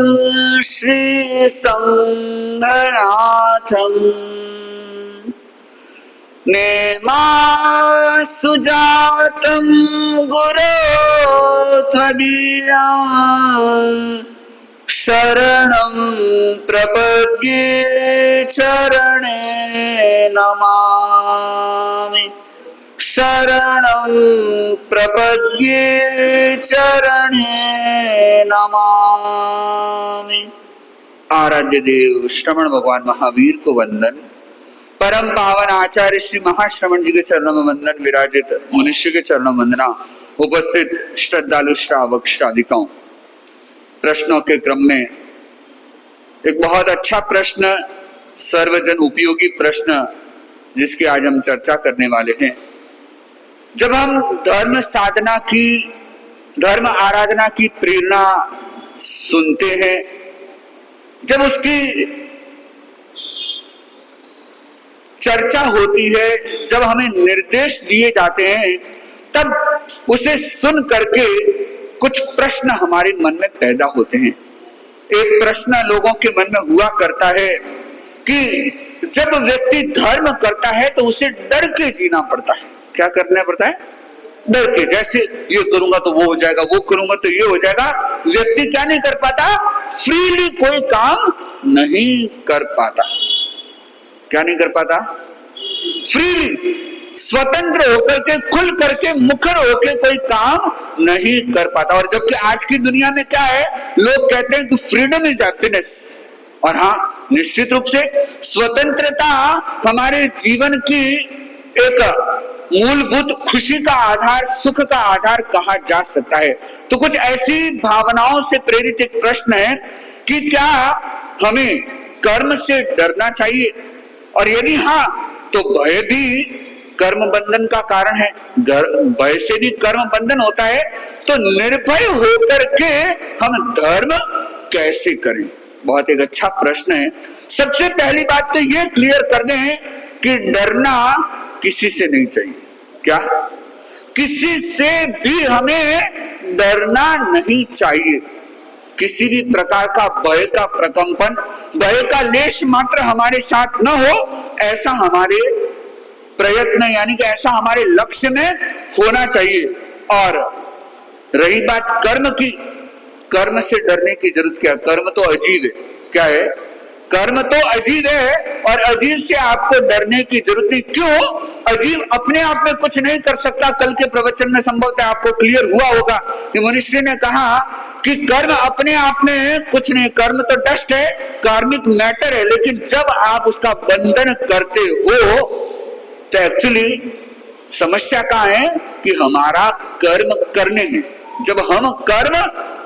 श्री संघनाथं नेमा सुजातं गुरो त्वदीयं शरणं प्रपद्ये चरणे नमामि शरणं प्रपद्ये चरणे नमामि। आराध्य देव श्रवण भगवान महावीर को वंदन। परम पावन आचार्य श्री महाश्रवण जी के चरणों में वंदन विराजित मनुष्य के चरणों में वंदना। उपस्थित श्रद्धालु श्रावक श्राविकाओं, प्रश्नों के क्रम में एक बहुत अच्छा प्रश्न, सर्वजन उपयोगी प्रश्न जिसकी आज हम चर्चा करने वाले हैं। जब हम धर्म साधना की, धर्म आराधना की प्रेरणा सुनते हैं, जब उसकी चर्चा होती है, जब हमें निर्देश दिए जाते हैं, तब उसे सुन करके कुछ प्रश्न हमारे मन में पैदा होते हैं। एक प्रश्न लोगों के मन में हुआ करता है कि जब व्यक्ति धर्म करता है तो उसे डर के जीना पड़ता है। क्या करना पड़ता है? डर के। जैसे ये करूंगा तो वो हो जाएगा, वो करूंगा तो ये हो जाएगा। व्यक्ति क्या नहीं कर पाता? फ्रीली कोई काम नहीं कर पाता। क्या नहीं कर पाता? फ्रीली, स्वतंत्र होकर के, खुल करके, मुखर होकर कोई काम नहीं कर पाता। और जबकि आज की दुनिया में क्या है, लोग कहते हैं कि फ्रीडम इज हैप्पीनेस। और हाँ, निश्चित रूप से स्वतंत्रता हमारे जीवन की एक मूलभूत खुशी का आधार, सुख का आधार कहा जा सकता है। तो कुछ ऐसी भावनाओं से प्रेरित एक प्रश्न है कि क्या हमें कर्म से डरना चाहिए, और यदि हाँ तो भय भी कर्म बंधन का कारण है। भय से भी कर्म बंधन होता है। तो निर्भय होकर के हम धर्म कैसे करें? बहुत एक अच्छा प्रश्न है। सबसे पहली बात तो ये क्लियर कर दें कि डरना किसी से नहीं चाहिए। क्या? किसी से भी हमें डरना नहीं चाहिए। किसी भी प्रकार का भय का प्रकंपन, भय का लेश मात्र हमारे साथ न हो, ऐसा हमारे प्रयत्न, यानी कि ऐसा हमारे लक्ष्य में होना चाहिए। और रही बात कर्म की, कर्म से डरने की जरूरत क्या? कर्म तो अजीब है। क्या है? कर्म तो अजीब है, और अजीब से आपको डरने की जरूरत नहीं। क्यों? अजीब अपने आप में कुछ नहीं कर सकता। कल के प्रवचन में संभवतः आपको क्लियर हुआ होगा कि मनुष्य ने कहा कि कर्म अपने आप में कुछ नहीं, कर्म तो डस्ट है, कार्मिक मैटर है। लेकिन जब आप उसका बंधन करते हो तो एक्चुअली समस्या कहां है कि हमारा कर्म करने में। जब हम कर्म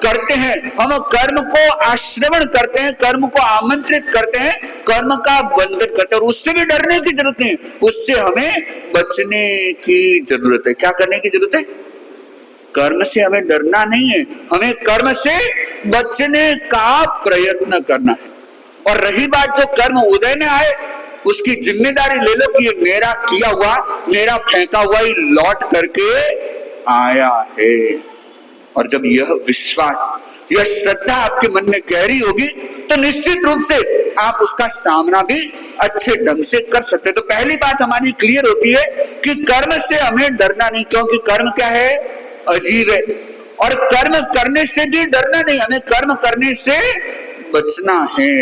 करते हैं, हम कर्म को आश्रवण करते हैं, कर्म को आमंत्रित करते हैं, कर्म का बंधन करते हैं। और उससे भी डरने की जरूरत नहीं, उससे हमें बचने की जरूरत है। क्या करने की जरूरत है? कर्म से हमें डरना नहीं है, हमें कर्म से बचने का प्रयत्न करना है। और रही बात जो कर्म उदय में आए, उसकी जिम्मेदारी ले लो कि ये मेरा किया हुआ, मेरा फेंका हुआ ही लौट करके आया है। और जब यह विश्वास, यह श्रद्धा आपके मन में गहरी होगी तो निश्चित रूप से आप उसका सामना भी अच्छे ढंग से कर सकते हैं। तो पहली बात हमारी क्लियर होती है कि कर्म से हमें डरना नहीं, क्योंकि कर्म क्या है? अजीब है। और कर्म करने से भी डरना नहीं, हमें कर्म करने से बचना है।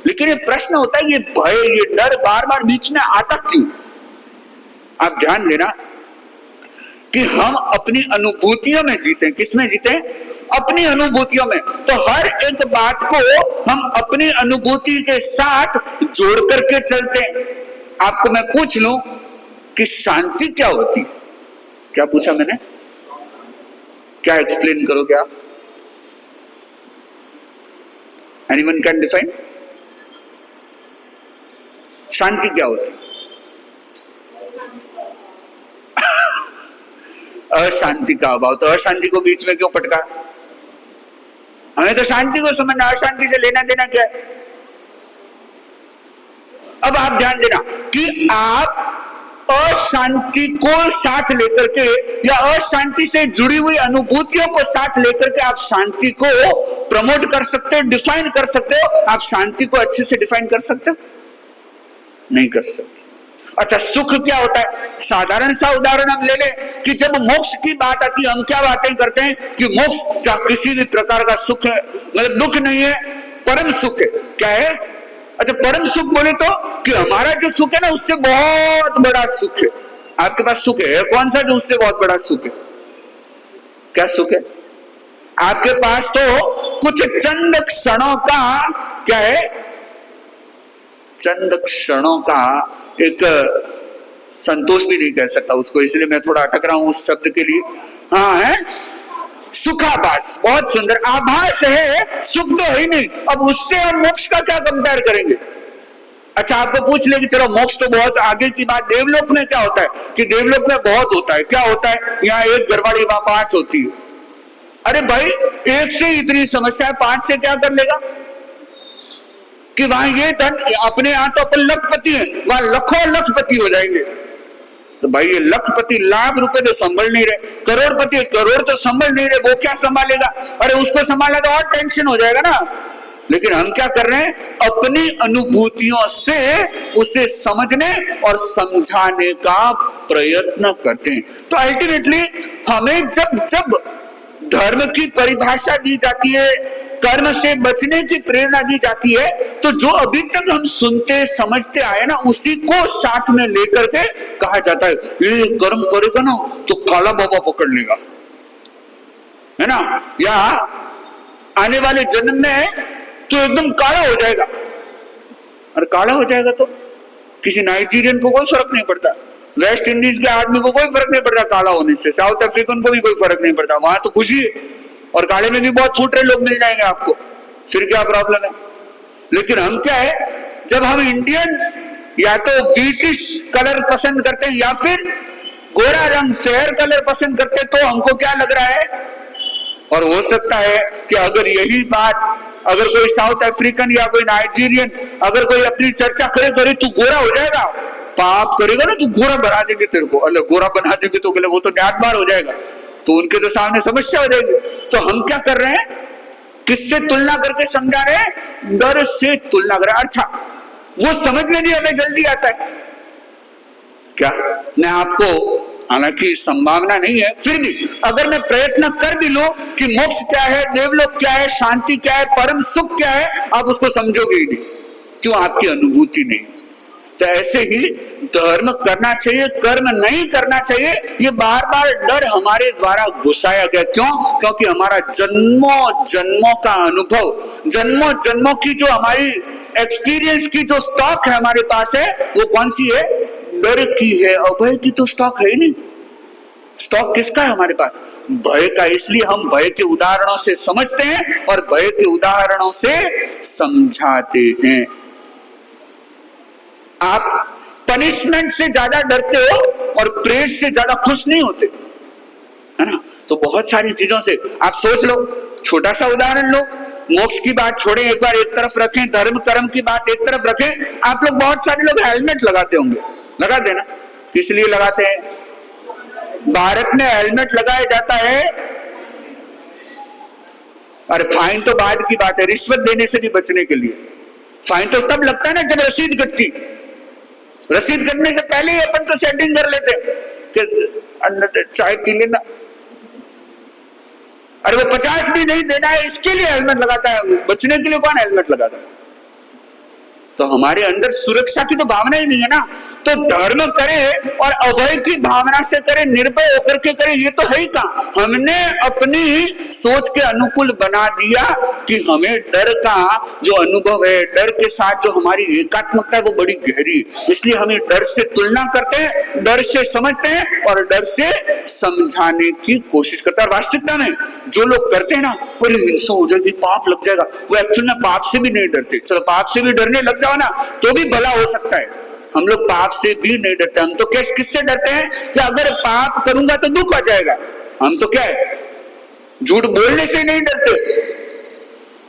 लेकिन ये प्रश्न होता है, ये भय, ये डर बार बार बीच में आता क्यों? आप ध्यान देना कि हम अपनी अनुभूतियों में जीते। किसमें जीते? अपनी अनुभूतियों में। तो हर एक बात को हम अपनी अनुभूति के साथ जोड़ करके चलते हैं। आपको मैं पूछ लूं कि शांति क्या होती? क्या पूछा मैंने? क्या एक्सप्लेन करोगे आप? Anyone can define? शांति क्या होती? अशांति का अभाव। तो अशांति को बीच में क्यों पटका? हमें तो शांति को समझना, अशांति से लेना देना क्या है? अब आप ध्यान देना कि आप अशांति को साथ लेकर के या अशांति से जुड़ी हुई अनुभूतियों को साथ लेकर के आप शांति को प्रमोट कर सकते हो, डिफाइन कर सकते हो। आप शांति को अच्छे से डिफाइन कर सकते हो? नहीं कर सकते। अच्छा, सुख क्या होता है? साधारण सा उदाहरण हम ले लें कि जब मोक्ष की बात आती है, हम क्या बातें करते हैं कि मोक्ष जहां किसी भी प्रकार का सुख मतलब दुख नहीं है, परम सुख है। क्या है? अच्छा, परम सुख बोले तो कि हमारा जो सुख है ना उससे बहुत बड़ा सुख है। आपके पास सुख है कौन सा जो उससे बहुत बड़ा सुख है? क्या सुख है आपके पास? तो कुछ चंद क्षणों का क्या है, चंद क्षणों का एक संतोष भी नहीं कह सकता उसको, इसलिए मैं थोड़ा अटक रहा हूं उस शब्द के लिए। हाँ है सुखाभास, बहुत सुंदर आभास है, सुख तो है ही नहीं। अब उससे हम मोक्ष का क्या कंपेयर करेंगे? अच्छा, आपको पूछ ले कि चलो मोक्ष तो बहुत आगे की बात, देवलोक में क्या होता है कि देवलोक में बहुत होता है। क्या होता है? यहाँ एक घरवाली वहां 5 होती है। अरे भाई, एक से इतनी समस्या है, 5 से क्या कर लेगा? कि वहां ये धन अपने यहां तो अपन लखपति है, वहां लाखों लखपति हो जाएंगे। तो भाई ये लखपति लाख रुपए तो संभल नहीं रहे, करोड़पति करोड़ तो संभल नहीं रहे, वो क्या संभालेगा? अरे उसको संभाला तो और टेंशन हो जाएगा ना। लेकिन हम क्या कर रहे हैं? अपनी अनुभूतियों से उसे समझने और समझाने का प्रयत्न करते हैं। तो अल्टीमेटली हमें जब जब धर्म की परिभाषा दी जाती है, कर्म से बचने की प्रेरणा दी जाती है, तो जो अभी तक हम सुनते समझते आए ना उसी को साथ में लेकर के कहा जाता है ये कर्म करेगा ना तो काला बाबा पकड़ लेगा, है ना, या आने वाले जन्म में तो एकदम काला हो जाएगा। और काला हो जाएगा तो किसी नाइजीरियन को कोई फर्क नहीं पड़ता, वेस्ट इंडीज के आदमी को कोई फर्क नहीं पड़ता काला होने से, साउथ अफ्रीकन को भी कोई फर्क नहीं पड़ता, वहां तो खुशी है। और काले में भी बहुत फूट रहे लोग मिल जाएंगे आपको, फिर क्या प्रॉब्लम है? लेकिन हम क्या है, जब हम इंडियंस या तो ब्रिटिश कलर पसंद करते हैं या फिर गोरा रंग फेयर कलर पसंद करते हैं, तो हमको क्या लग रहा है? और हो सकता है कि अगर यही बात अगर कोई साउथ अफ्रीकन या कोई नाइजीरियन अगर कोई अपनी चर्चा करे करे तू गोरा हो जाएगा, पाप करेगा ना तू गोरा बना देंगे तेरे को, अल्लाह गोरा बना देंगे तो वो तो न्यातबार हो जाएगा, तो उनके तो सामने समस्या हो जाएगी। तो हम क्या कर रहे हैं? किससे तुलना करके समझा रहे हैं? डर से तुलना कर रहे हैं। अच्छा, वो समझने भी हमें जल्दी आता है क्या? मैं आपको, हालांकि संभावना नहीं है, फिर भी अगर मैं प्रयत्न कर भी लूं कि मोक्ष क्या है, देवलोक क्या है, शांति क्या है, परम सुख क्या है, आप उसको समझोगे ही नहीं। क्यों? आपकी अनुभूति नहीं। तो ऐसे ही धर्म करना चाहिए, कर्म नहीं करना चाहिए, ये बार बार डर हमारे द्वारा घुसाया गया। क्यों? क्योंकि हमारा जन्मों जन्मों का अनुभव, जन्मों जन्मों की जो हमारी एक्सपीरियंस की जो स्टॉक है हमारे पास है, वो कौन सी है? डर की है। अभय की तो स्टॉक है ही नहीं। स्टॉक किसका है हमारे पास? भय का। इसलिए हम भय के उदाहरणों से समझते हैं और भय के उदाहरणों से समझाते हैं। आप पनिशमेंट से ज्यादा डरते हो और प्रेज से ज्यादा खुश नहीं होते, है ना? तो बहुत सारी चीजों से आप सोच लो, छोटा सा उदाहरण लो, मोक्ष की बात छोड़ें, एक बार एक तरफ रखें, धर्म कर्म की बात एक तरफ रखें। आप लोग, बहुत सारे लोग हेलमेट लगाते होंगे, लगा देना। किस लिए लगाते हैं? भारत में हेलमेट लगाया जाता है, अरे फाइन तो बाद की बात है, रिश्वत देने से भी बचने के लिए। फाइन तो तब लगता है ना जब रसीद कटती, रसीद कटने से पहले ही अपन तो सेटिंग कर लेते कि चाय पी लेना, अरे वो 50 भी नहीं देना है, इसके लिए हेलमेट लगाता है। बचने के लिए कौन हेलमेट लगाता है? तो हमारे अंदर सुरक्षा की तो भावना ही नहीं है ना। तो धर्म करे और अभय की भावना से करे, निर्भय होकर के करे, ये तो है ही कहां। हमने अपनी सोच के अनुकूल बना दिया कि हमें डर का जो अनुभव है, डर के साथ जो हमारी एकात्मकता है वो बड़ी गहरी, इसलिए हमें डर से तुलना करते हैं, डर से समझते हैं और डर से समझाने की कोशिश करते हैं। और वास्तविकता में जो लोग करते हैं ना, बड़ी हिंसा हो जाएगी, पाप लग जाएगा, वो एक्चुअली में पाप से भी नहीं डरते। चलो पाप से भी डरने लग जाओ ना तो भी भला हो सकता है। हम लोग पाप से भी नहीं डरते। हम तो किससे डरते हैं कि अगर पाप करूंगा तो दुख आ जाएगा। हम तो क्या है, झूठ बोलने से नहीं डरते,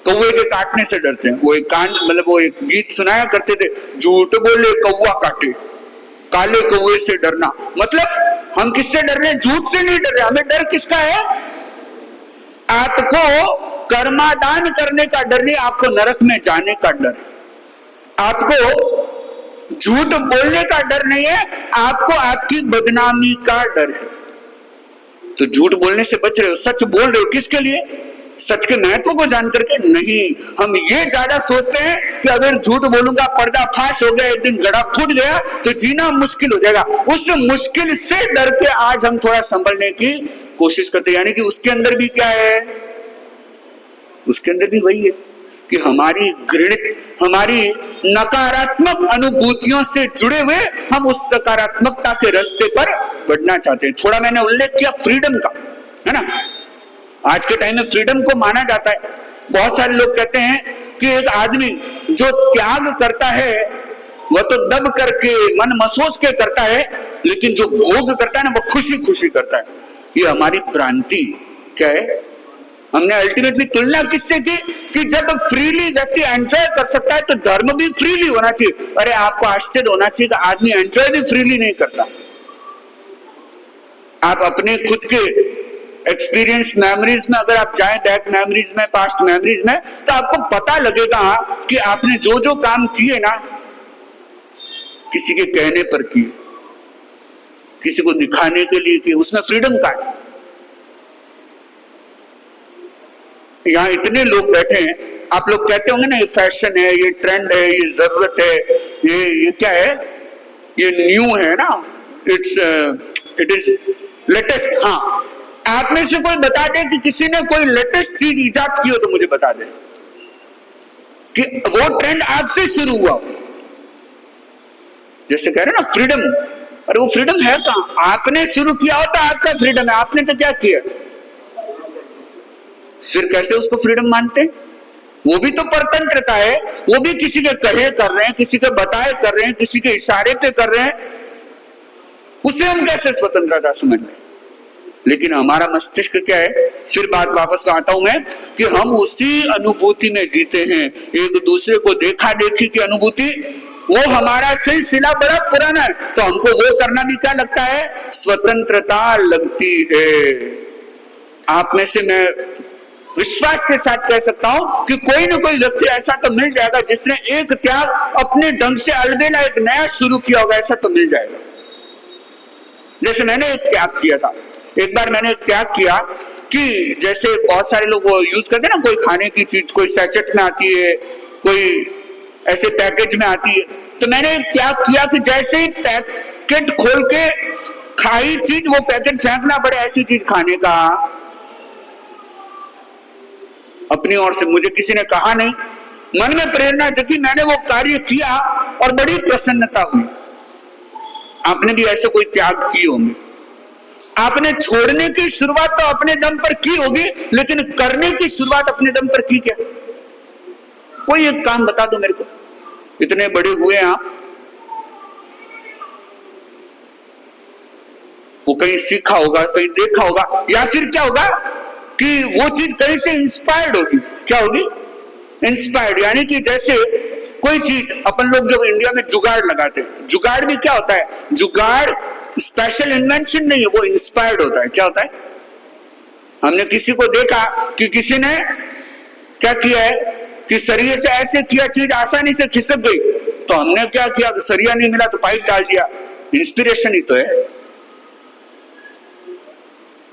कौवे के काटने से डरते हैं। वो एक कांड, मतलब वो एक गीत सुनाया करते थे, झूठ बोले कौवा काटे, काले कौवे से डरना, मतलब हम किससे डर रहे हैं? झूठ से नहीं डर रहे। हमें डर किसका है? आपको कर्मादान करने का डर नहीं, आपको नरक में जाने का डर। आपको झूठ बोलने का डर नहीं है, आपको आपकी बदनामी का डर है। तो झूठ बोलने से बच रहे हो, सच बोल रहे हो, किसके लिए? सच के महत्व को जान करके नहीं। हम ये ज्यादा सोचते हैं कि अगर झूठ बोलूंगा, पर्दा फाश हो गया, एक दिन गड़ा फूट गया तो जीना मुश्किल हो जाएगा। उस मुश्किल से डर के आज हम थोड़ा संभलने की कोशिश करते हैं। यानी कि उसके अंदर भी क्या है? उसके अंदर भी वही है कि हमारी घृणित, हमारी नकारात्मक अनुभूतियों से जुड़े हुए हम उस सकारात्मकता के रास्ते पर बढ़ना चाहते हैं। थोड़ा मैंने उल्लेख किया फ्रीडम का, है ना? आज के टाइम में फ्रीडम को माना जाता है। बहुत सारे लोग कहते हैं कि एक आदमी जो त्याग करता है वह तो दब करके मन मसोस के करता है, लेकिन जो भोग करता है ना वो खुशी खुशी करता है। ये हमारी भ्रांति क्या है? हमने अल्टीमेटली तुलना किससे की कि जब फ्रीली व्यक्ति एंजॉय कर सकता है तो धर्म भी फ्रीली होना चाहिए। अरे आपको आश्चर्य होना चाहिए कि आदमी एंजॉय भी फ्रीली नहीं करता। आप अपने खुद के एक्सपीरियंस मेमोरीज में अगर आप जाएं, बैक मेमोरीज में, पास्ट मेमोरीज में, तो आपको पता लगेगा कि आपने जो जो काम किए ना, किसी के कहने पर किए, किसी को दिखाने के लिए किए, उसमें फ्रीडम का है। यहां इतने लोग बैठे हैं, आप लोग कहते होंगे ना ये फैशन है, ये ट्रेंड है, ये जरूरत है, ये क्या है, ये न्यू है ना, इट इज लेटेस्ट। हाँ, आप में से कोई बता दे कि किसी ने कोई लेटेस्ट चीज इजाद की हो तो मुझे बता दे कि वो ट्रेंड आपसे शुरू हुआ। जैसे कह रहे ना फ्रीडम, अरे वो फ्रीडम है कहां? आपने शुरू किया हो तो आपका फ्रीडम है, आपने तो क्या किया? फिर कैसे उसको फ्रीडम मानते हैं? वो भी तो परतंत्रता है, वो भी किसी के कहे कर रहे हैं, किसी के बताए कर रहे हैं, किसी के इशारे पे कर रहे हैं, उसे हम कैसे स्वतंत्रता समझ लें? लेकिन हमारा मस्तिष्क क्या है? फिर बात वापस में आता हूं मैं कि हम उसी अनुभूति में जीते हैं। एक दूसरे को देखा देखी की अनुभूति, वो हमारा सिलसिला बड़ा पुराना है, तो हमको वो करना भी क्या लगता है? स्वतंत्रता लगती है। आप में से मैं विश्वास के साथ कह सकता हूं कि कोई ना कोई व्यक्ति ऐसा तो मिल जाएगा जिसने एक त्याग अपने ढंग से अलबेला एक नया शुरू किया होगा, ऐसा तो मिल जाएगा। जैसे मैंने एक त्याग किया था, एक बार मैंने एक त्याग किया कि जैसे बहुत सारे लोग वो यूज करते हैं ना, कोई खाने की चीज कोई सैचेट में आती है, कोई ऐसे पैकेज में आती है, तो मैंने एक त्याग किया कि जैसे ही पैकेट खोल के खाई चीज वो पैकेट फेंकना पड़े, ऐसी चीज खाने का। अपनी ओर से मुझे किसी ने कहा नहीं, मन में प्रेरणा जगी, मैंने वो कार्य किया और बड़ी प्रसन्नता हुई। आपने भी ऐसे कोई त्याग किए होंगे। आपने छोड़ने की शुरुआत तो अपने दम पर की होगी, लेकिन करने की शुरुआत अपने दम पर की क्या? कोई एक काम बता दो मेरे को, इतने बड़े हुए आप, वो कहीं सीखा होगा, कहीं देखा होगा, या फिर क्या होगा कि वो चीज कहीं से इंस्पायर्ड होगी। क्या होगी? इंस्पायर्ड। यानी कि जैसे कोई चीज अपन लोग जब इंडिया में जुगाड़ लगाते हैं, जुगाड़ भी क्या होता है? जुगाड़ स्पेशल इन्वेंशन नहीं है, वो इंस्पायर्ड होता है। क्या होता है? हमने किसी को देखा कि किसी ने क्या किया है कि सरिये से ऐसे किया, चीज आसानी से खिसक गई, तो हमने क्या किया? सरिया नहीं मिला तो पाइप डाल दिया। इंस्पिरेशन ही तो है।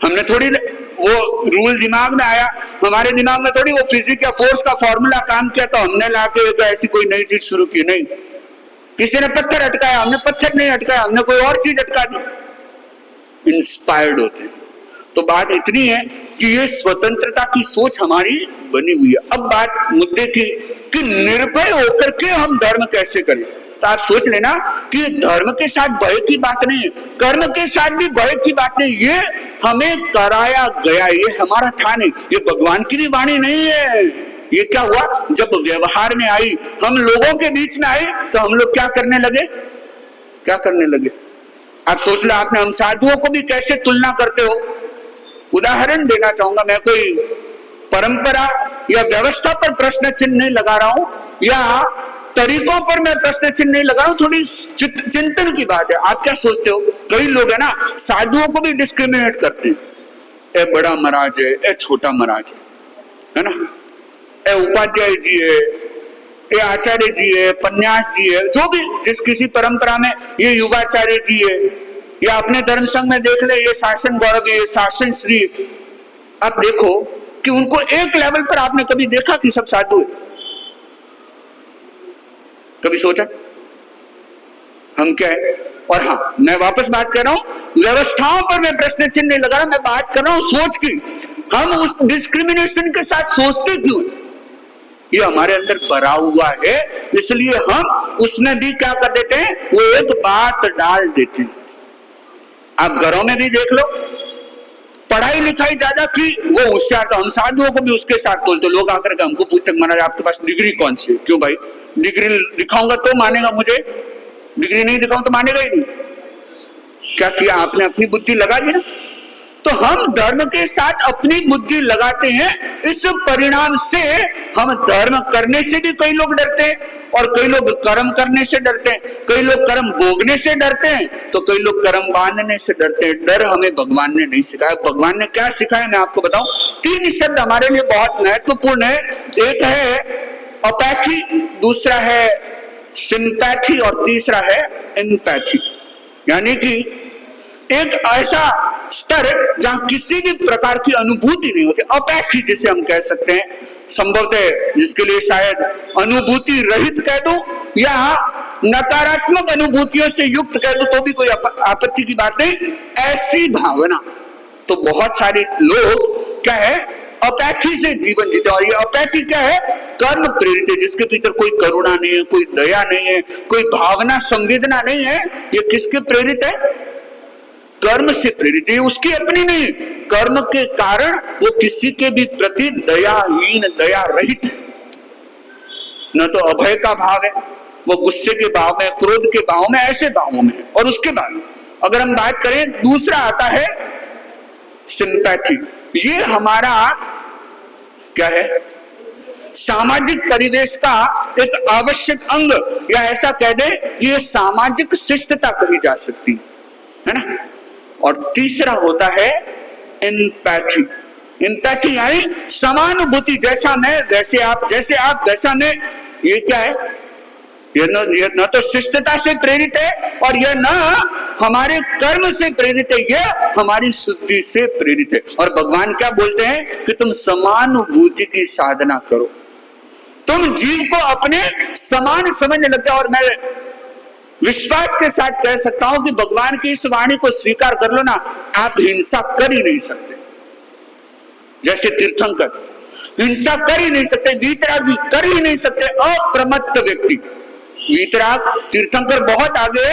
हमने थोड़ी वो रूल दिमाग में आया, हमारे दिमाग में थोड़ी वो फिजिक्स या फोर्स का फॉर्मूला काम किया तो हमने लाके ऐसी कोई नई चीज शुरू की। नहीं, किसी ने पत्थर अटकाया, हमने पत्थर नहीं अटकाया, हमने कोई और चीज अटका दी। इंस्पायर्ड होते हैं। तो बात इतनी है कि ये स्वतंत्रता की सोच हमारी बनी हुई है। अब बात मुद्दे की कि निर्भय होकर के हम धर्म कैसे करें। तो आप सोच लेना कि धर्म के साथ भय की बात नहीं है, कर्म के साथ भी भय की बात नहीं। ये हमें कराया गया, ये हमारा था नहीं, ये भगवान की भी वाणी नहीं है। ये क्या हुआ? जब व्यवहार में आई, हम लोगों के बीच में आई, तो हम लोग क्या करने लगे? क्या करने लगे? आप सोच लो, आपने हम साधुओं को भी कैसे तुलना करते हो। उदाहरण देना चाहूंगा मैं, कोई परंपरा या व्यवस्था पर प्रश्न चिन्ह नहीं लगा रहा हूं, या तरीकों पर मैं प्रश्न चिन्ह नहीं लगा रहा हूं, थोड़ी चिंतन की बात है। आप क्या सोचते हो, कई लोग है ना साधुओं को भी डिस्क्रिमिनेट करते हैं, ए बड़ा महाराज है, ए छोटा महाराज है ना, ए उपाध्याय जी है, ये आचार्य जी है, पन्यास जी है, जो भी जिस किसी परंपरा में, ये युगाचार्य जी है, या अपने धर्म संघ में देख ले, ये शासन गौरव, ये शासन श्री। आप देखो कि उनको एक लेवल पर आपने कभी देखा कि सब साधु है? कभी सोचा हम क्या है? और हाँ, मैं वापस बात कर रहा हूं, व्यवस्थाओं पर मैं प्रश्न चिन्ह नहीं लगा रहा, मैं बात कर रहा हूं सोच की। हम उस डिस्क्रिमिनेशन के साथ सोचते क्यों? ये हमारे अंदर भरा हुआ है, इसलिए हम उसमें भी क्या कर देते हैं, वो एक बात डाल देते हैं। आप घरों में भी देख लो, पढ़ाई लिखाई ज्यादा की, वो होशियार था, हम साधुओं को भी उसके साथ बोलते। लोग आकर के हमको पूछते महाराज आपके पास डिग्री कौन सी है? क्यों भाई, डिग्री दिखाऊंगा तो मानेगा मुझे, डिग्री नहीं दिखाऊं तो मानेगा ही नहीं। क्या किया आपने? अपनी बुद्धि लगा दी ना। तो हम धर्म के साथ अपनी बुद्धि लगाते हैं, इस परिणाम से हम धर्म करने से भी कई लोग डरते हैं, और कई लोग कर्म करने से डरते हैं, कई लोग कर्म भोगने से डरते हैं, तो कई लोग कर्म बांधने से डरते हैं। डर हमें भगवान ने नहीं सिखाया। भगवान ने क्या सिखाया मैं आपको बताऊं। 3 शब्द हमारे लिए बहुत महत्वपूर्ण है। एक है अपैथी, दूसरा है सिंपैथी, और तीसरा है एम्पैथी। यानी कि एक ऐसा स्तर जहां किसी भी प्रकार की अनुभूति नहीं होती, अपैथी जिसे हम कह सकते हैं, संभवतः जिसके लिए शायद अनुभूति रहित कह दो या नकारात्मक अनुभूतियों से युक्त कह दो तो भी कोई आपत्ति की बात नहीं। ऐसी भावना तो बहुत सारे लोग क्या है, अपैथी से जीवन जीते। और ये अपैथी क्या है, कर्म प्रेरित है, जिसके भीतर कोई करुणा नहीं है, कोई दया नहीं है, कोई भावना संवेदना नहीं है। ये किसके प्रेरित है? कर्म से प्रेरित है, उसकी अपनी नहीं। कर्म के कारण वो किसी के भी प्रति दयाहीन, दया रहित है। न तो अभय का भाव है, वो गुस्से के भाव में, क्रोध के भाव में, ऐसे भावों में है। और उसके बाद अगर हम बात करें, दूसरा आता है सिंपैथी। ये हमारा क्या है, सामाजिक परिवेश का एक आवश्यक अंग, या ऐसा कह दे ये सामाजिक शिष्टता कही जा सकती है ना। और तीसरा होता है एम्पैथी। एम्पैथी यानी समानुभूति, जैसा मैं वैसे आप, जैसे आप वैसा मैं। ये क्या है, ये न तो शिष्टता से प्रेरित है, और यह न हमारे कर्म से प्रेरित है, यह हमारी शुद्धि से प्रेरित है। और भगवान क्या बोलते हैं कि तुम समानुभूति की साधना करो, तुम जीव को अपने समान समझने लग जाओ। और मैं विश्वास के साथ कह सकता हूं कि भगवान की इस वाणी को स्वीकार कर लो ना, आप हिंसा कर ही नहीं सकते। जैसे तीर्थंकर हिंसा कर ही नहीं सकते, वीतराग भी कर ही नहीं सकते। अप्रमत्त व्यक्ति, वीतराग तीर्थंकर बहुत आगे,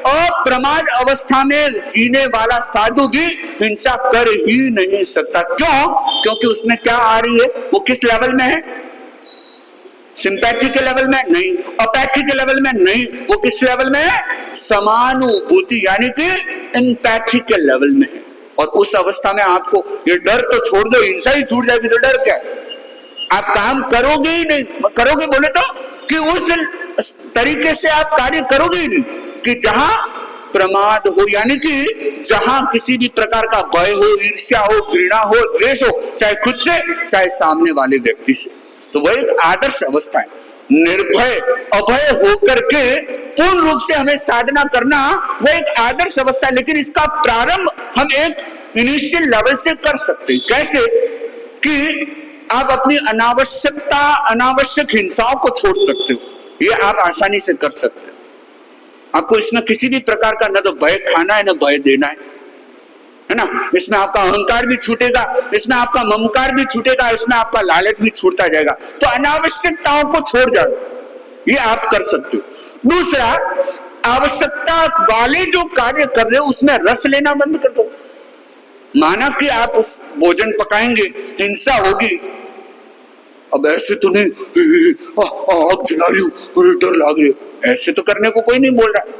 अप्रमाद अवस्था में जीने वाला साधु भी हिंसा कर ही नहीं सकता। क्यों? क्योंकि उसमें क्या आ रही है, वो किस लेवल में है? सिंपैथी के लेवल में नहीं, अपैथी के लेवल में नहीं, वो किस लेवल में है? समानुभूति यानी कि एम्पैथी के लेवल में है। और उस अवस्था में आपको ये डर तो छोड़ दो, हिंसा ही छूट जाएगी तो डर क्या है? आप काम करोगे ही नहीं, करोगे बोले तो कि उस तरीके से आप कार्य करोगे ही नहीं कि जहां प्रमाद हो, यानी कि जहां किसी भी प्रकार का भय हो, ईर्ष्या हो, घृणा हो, द्वेष हो, चाहे खुद से चाहे सामने वाले व्यक्ति से। तो वह एक आदर्श अवस्था है। निर्भय अभय होकर के पूर्ण रूप से हमें साधना करना, वह एक आदर्श अवस्था है। लेकिन इसका प्रारंभ हम एक इनिशियल लेवल से कर सकते हैं। कैसे? कि आप अपनी अनावश्यक हिंसाओं को छोड़ सकते हो, ये आप आसानी से कर सकते हो। आपको इसमें किसी भी प्रकार का न तो भय खाना है न भय देना है ना। इसमें आपका अहंकार भी छूटेगा, इसमें आपका ममकार भी छूटेगा, इसमें आपका लालच भी छूटता जाएगा। तो अनावश्यकताओं को छोड़ जाओ, ये आप कर सकते हो। दूसरा, आवश्यकता वाले जो कार्य कर रहे हो उसमें रस लेना बंद कर दो। माना कि आप भोजन पकाएंगे, हिंसा होगी, अब ऐसे तो नहीं आग जला रही हो, डर लग रही हो, ऐसे तो करने को कोई नहीं बोल रहा।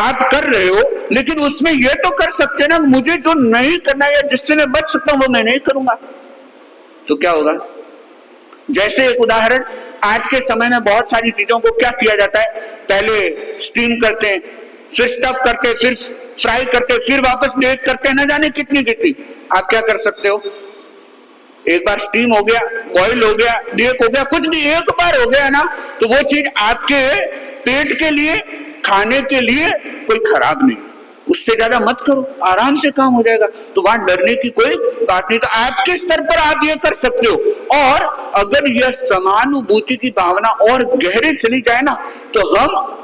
आप कर रहे हो, लेकिन उसमें यह तो कर सकते हैं ना, मुझे जो नहीं करना या जिससे मैं बच सकता हूं वो मैं नहीं करूंगा। तो क्या होगा? जैसे एक उदाहरण, आज के समय में बहुत सारी चीजों को क्या किया जाता है, पहले स्टीम करते हैं, फिर स्टफ करते हैं, फिर फ्राई करते हैं, फिर वापस बेक करते हैं, न जाने कितनी कितनी। आप क्या कर सकते हो, एक बार स्टीम हो गया, बॉईल हो गया, बेक हो गया, कुछ भी एक बार हो गया ना, तो वो चीज आपके पेट के लिए, खाने के लिए कोई खराब नहीं। उससे ज्यादा मत करो, आराम से काम हो जाएगा। तो वहां डरने की कोई बात नहीं। तो आपके स्तर पर आप ये कर सकते हो। और अगर यह समानुभूति की भावना और गहरे चली जाए ना, तो हम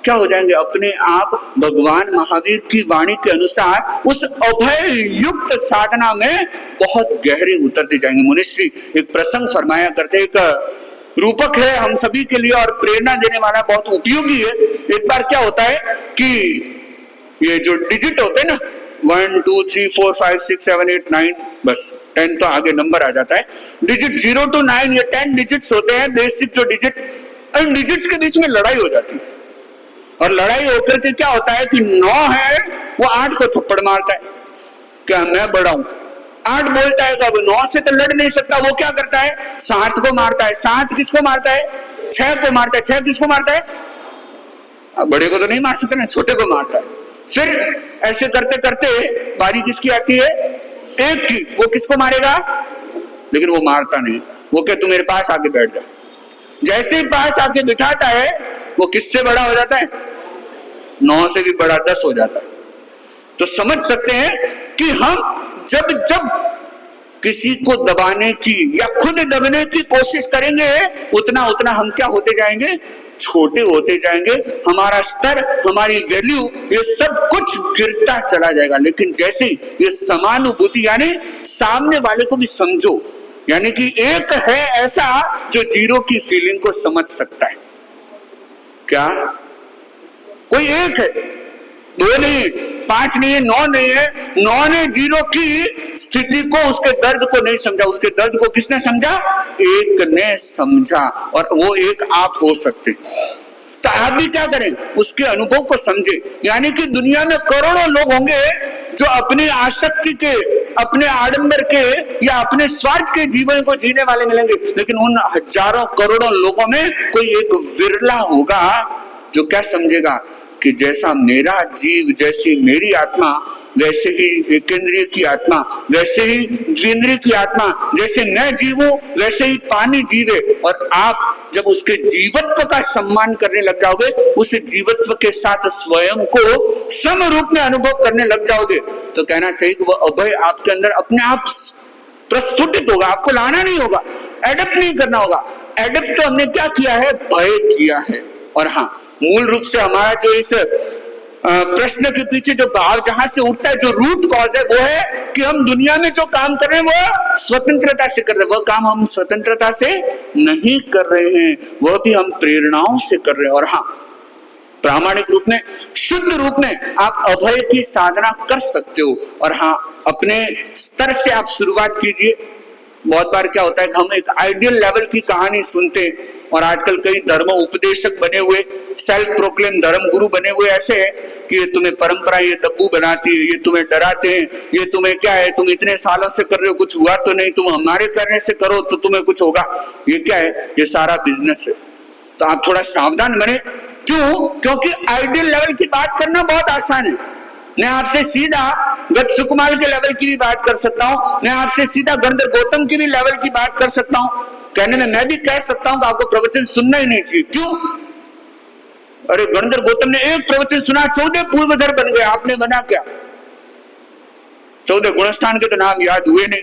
क्या हो जाएंगे, अपने आप भगवान महावीर की वाणी के अनुसार उस अभय युक्त साधना में बहुत गहरे उतरते जाएंगे। मुनिश्री एक प्रसंग फरमाया करते, एक रूपक है हम सभी के लिए और प्रेरणा देने वाला, बहुत उपयोगी है। एक बार क्या होता है कि ये जो डिजिट होते हैं ना, 1 2 3 4 5 6 7 8 9, बस 10 तो आगे नंबर आ जाता है। डिजिट 0 to 9 ये 10 डिजिट्स होते हैं, बेसिक जो डिजिट। इन डिजिट्स के बीच में लड़ाई हो जाती है, और लड़ाई होकर के क्या होता है कि 9 है वो 8 को थप्पड़ मारता है, क्या मैं बड़ा हूं। 8 बोलता है कब 9 से तो लड़ नहीं सकता, वो क्या करता है 7 को मारता है। 7 किसको मारता है, 6 को मारता है। 6 किसको मारता है, बड़े को तो नहीं मार सकते ना, छोटे को मारता है। फिर ऐसे करते करते बारी किसकी आती है, 1 की। वो किसको मारेगा, लेकिन वो मारता नहीं, वो क्या तू मेरे पास आके बैठ जा। जैसे ही पास आके बिठाता है, वो किससे बड़ा हो जाता है, 9 से भी बड़ा 10 हो जाता है। तो समझ सकते हैं कि हम जब जब किसी को दबाने की या खुद दबने की कोशिश करेंगे, उतना उतना हम क्या होते जाएंगे, छोटे होते जाएंगे। हमारा स्तर, हमारी वैल्यू, ये सब कुछ गिरता चला जाएगा। लेकिन जैसे ये समानुभूति, यानी सामने वाले को भी समझो, यानी कि एक है ऐसा जो 0 की फीलिंग को समझ सकता है। क्या कोई एक है, 2 नहीं, 5 नहीं है, 9 नहीं है। 9 ने 0 की स्थिति को, उसके दर्द को नहीं समझा। उसके दर्द को किसने समझा, एक ने समझा, और वो एक आप हो सकते। तो आप भी क्या करें, उसके अनुभव को समझे। यानी कि दुनिया में करोड़ों लोग होंगे जो अपनी आसक्ति के, अपने आडंबर के या अपने स्वार्थ के जीवन को जीने वाले मिलेंगे, लेकिन उन हजारों करोड़ों लोगों में कोई एक विरला होगा जो क्या समझेगा कि जैसा मेरा जीव, जैसी मेरी आत्मा, वैसे ही एकेंद्रिय की आत्मा, वैसे ही द्विंद्रिय की आत्मा, जैसे मैं जीवूं वैसे ही पानी जीवे। और आप जब उसके जीवत्व का सम्मान करने लग जाओगे, उस जीवत्व के साथ स्वयं को सम रूप में अनुभव करने लग जाओगे, तो कहना चाहिए कि वह अभय आपके अंदर अपने आप प्रस्फुटित होगा। आपको लाना नहीं होगा, एडप्ट नहीं करना होगा। एडप्ट तो हमने क्या किया है, भय किया है। और हाँ, मूल रूप से हमारा जो इस प्रश्न के पीछे जो भाव जहां से उठता है, जो रूट कॉज है, वो है कि हम दुनिया में जो काम कर रहे हैं वो स्वतंत्रता से कर रहे हैं। वह काम हम स्वतंत्रता से नहीं कर रहे हैं, वह भी हम प्रेरणाओं से कर रहे हैं। और हाँ, प्रामाणिक रूप में, शुद्ध रूप में आप अभय की साधना कर सकते हो। और हाँ, अपने स्तर से आप शुरुआत कीजिए। बहुत बार क्या होता है कि हम एक आइडियल लेवल की कहानी सुनते हैं, और आजकल कई धर्म उपदेशक बने हुए, सेल्फ प्रोक्लेम धर्म गुरु बने हुए ऐसे हैं कि ये तुम्हें परंपरा, ये दब्बू बनाती है, ये तुम्हें डराते हैं, ये तुम्हें क्या है, तुम इतने सालों से कर रहे हो, कुछ हुआ तो नहीं, तुम हमारे करने से करो तो तुम्हें कुछ होगा। ये क्या है, ये सारा बिजनेस है। तो आप थोड़ा सावधान बने। क्यों? क्योंकि आइडियल लेवल की बात करना बहुत आसान है। मैं आपसे सीधा गत सुकुमार के लेवल की भी बात कर सकता हूँ, मैं आपसे सीधा गंधर गौतम की भी लेवल की बात कर सकता हूँ। कहने में मैं भी कह सकता हूं कि आपको प्रवचन सुनना ही नहीं चाहिए। क्यों? अरे गंधर गौतम ने एक प्रवचन सुना, 14 पूर्वधर बन गए। आपने बना क्या? 14 गुणस्थान के तो नाम याद हुए नहीं,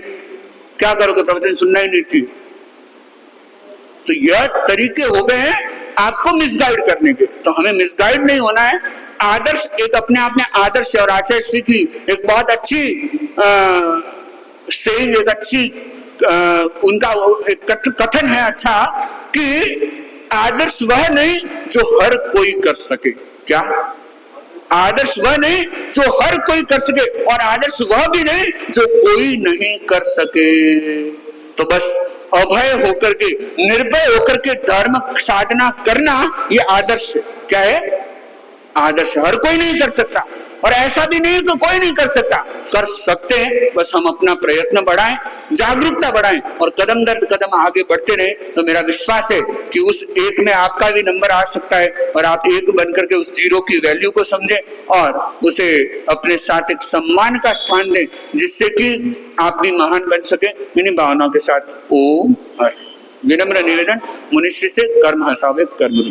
क्या करोगे, प्रवचन सुनना ही नहीं चाहिए। तो यह तरीके हो गए हैं आपको मिसगाइड करने के। तो हमें मिसगाइड नहीं होना है। आदर्श एक अपने आप में आदर्श है। और आचार्य श्री की एक बहुत अच्छी सेइंग, एक अच्छी उनका एक कथन है अच्छा, कि आदर्श वह नहीं जो हर कोई कर सके। क्या? आदर्श वह नहीं जो हर कोई कर सके, और आदर्श वह भी नहीं जो कोई नहीं कर सके। तो बस अभय होकर के, निर्भय होकर के धर्म साधना करना, ये आदर्श है। क्या है? आदर्श। हर कोई नहीं कर सकता, और ऐसा भी नहीं कि कोई नहीं कर सकता, कर सकते हैं, बस हम अपना प्रयत्न बढ़ाएं, जागरूकता बढ़ाएं और कदम दर कदम आगे बढ़ते रहे। तो मेरा विश्वास है कि उस एक में आपका भी नंबर आ सकता है और आप एक बन करके उस जीरो की वैल्यू को समझें और उसे अपने साथ एक सम्मान का स्थान दें, जिससे कि आप भी महान बन सके। इन्हीं भावनाओं के साथ ओम हर। विनम्र निवेदन, मुनिश्री से कर्म हसावे कर्म